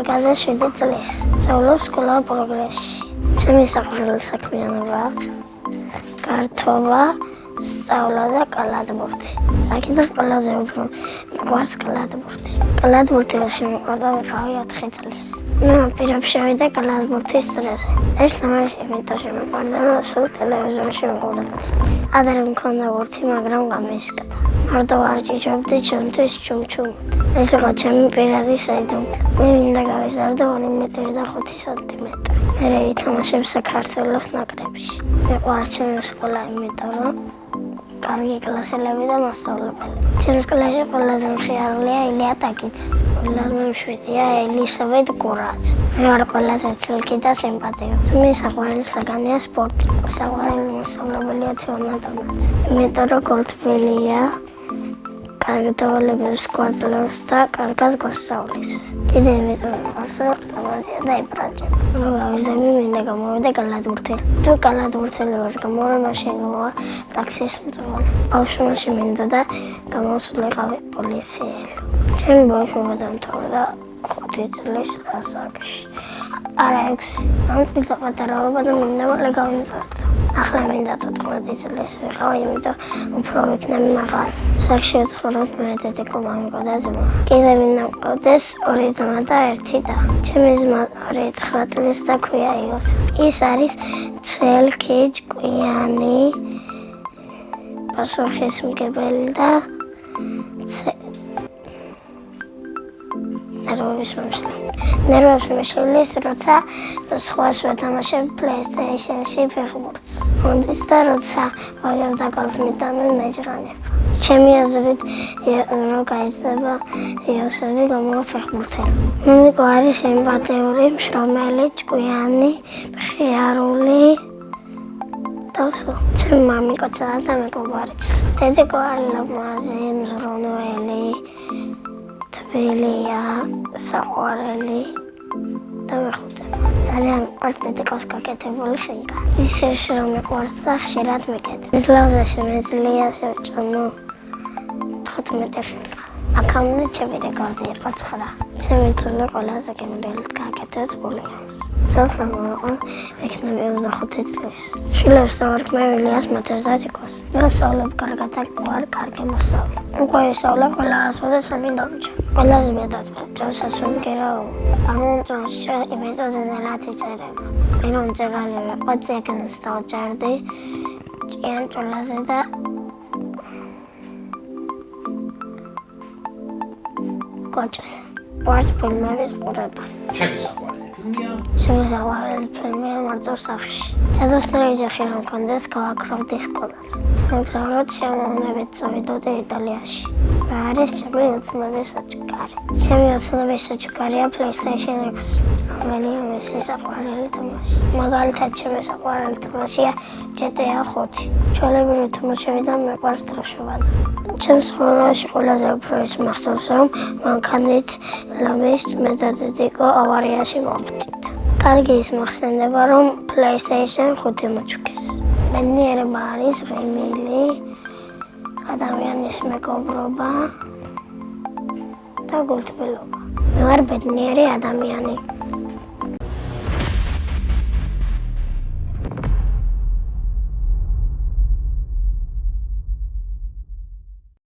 ორგანზე 7 წლის. სწავლობ სკოლა პროგრესში. ჩემი საყვარელი საქმიანობა აქვს გართობა, სწავლა და კალათბურთი. აქედან ყველაზე უფრო მიყვარს კალათბურთი. კალათბურთში მოყვარდა ვიყავი 4 წლის. პირობ შევიდა კალათბურთის წრეზე. ეს თამაში იმიტომ შემიყვარდა, რომ სულ ტელევიზორში ვიყურებდი. ადრე მქონდა ბურთი, მაგრამ გამისკდა. მარტო არ ჭიჭობდი ჩემთვის ჩუმჩუმად. ეს იყო ჩემი პირადი საიდუმლო. მე მინდა გავიზარდო 2 მეტრი და 5 სანტიმეტრი. მე ვითამაშებ საქართველოს ნაკრებში. მიყვარს ჩემი სკოლა, იმიტომ რომ კარგი კლასელები და მასწავლებელი. ჩემს კლასში ყველაზე მხიარულია ილია ტაკიძე. ყველაზე მშვიდია ელისაბედ გურაძე. მე ვარ ყველაზე ცილკი და სიმპათიური. მე საყვარელი საგანია სპორტი. საყვარელი მასწავლებელია თეონა ტომაძე. იმიტომ რომ გულთბილია, კარგი დავალებებს გვაძლევს და კარგად გვასწავლის. კიდევ იმიტომ მიყვარს ტომაძე და ებრაჯები. რომ გავიზრდები, მინდა გამოვიდე კალათბურთელი. თუ კალათბურთელი ვარ გამოვიდა, მაშინ გამოვა ტაქსის მწვავე. ბავშვობაში მინდა და გამოვსულიყავი პოლიციელი. ჩემი ბავშვობა დამთავრდა 5 წლის ასაკში. არა 6. ამ წელს პატარაობა და მინდა მალე გავიმზადო. ახლა მინდა 14 წლის ვიყავ, იმიტომ უფრო ვიქნები მაღალი. სახში ვცხოვრობ, მე დედა მამიკო და ძმა. კიდევ მინდა მყავდეს 2 ძმა და 1 და. ჩემი ძმა 9 წლის და ქვია იოსი. ის არის ცელკი, ჭკვიანი, პასუხისმგებელი და ნერვების მომშლელი. ნერვების მომშლის, როცა სხვას ვეთამაშებ PlayStation-ში ფეხბურთს. მომდის და როცა ვაგებ და გალს მიტანენ მეჯღანებ. ჩემი აზრით, რომ გაიზრდება იოსები გამოვა ფეხბურთელი. მამიკო არის სიმპათიური, მშრომელი, ჭკვიანი, მხიარული და სულ. ჩემი მამიკოცა და მეგობარიც. დედეკო არის ლამაზი, მზრუნველი, თბილია, საყვარელი და მეხუთება. ძალიან მიყვარს დედეკოს გაკეთებული ხინკა. ისე რომ მიყვარს და ხშირად მიკეთებ. მძლავზე შემეძლია შევჭამო 15 ხინკა. აქამდე ჩემი რეკორდი იყო 9. ჩემი წული ყველაზე გემრიელად გააკეთებს ბულიონს. წელს ამოაყო ექნები 25 წლის. შვილებს დავარქმევილიას მათესდაც იყოს. მე ვსწავლებ კარგად და ვარ კარგი მოსწავლე. უკვე ვისწავლებ ყველა ასვადა 3 დონეში. ყველაზე მეტად წელსაც ვიმკერავ. ამ წელს იმიტომ ზენელად იწერება. მე რომ მწერალი ვიყო, წიგნს დავწერდი ჭიანჭულაზე და კოჭს. ვარც ფილმების ყურება. ჩემი საყვარელი ფილმია. ჩემი საყვარელი ფილმია მარტო სახში. ჩადასტური ჯახი რომ კონდეს გავაკროვდი სკოლას. მოგზაურობ შემოვნებით წავიდოდი იტალიაში. რა არის ჩემი უცნობის საჩუქარი. ჩემი უცნობის საჩუქარია PlayStation 6. რომელია მისი საყვარელი თამაში. მაგალითად ჩემი საყვარელი თამაშია GTA 5. ჩვეულებრივი თამაშებიდან მიყვარს დროშობა. ჩემს სკოლაში ყველაზე უფრო ის მახსოვს, რომ მანქანით ლამის მედადედიკო ავარიაში მოვხდით. კარგი ის მოხსენდება, რომ PlayStation 5 მოჩუქეს. ბედნიერება არის ღიმილი, ადამიანის მეგობრობა და გულთბილობა. მე ვარ ბედნიერი ადამიანი.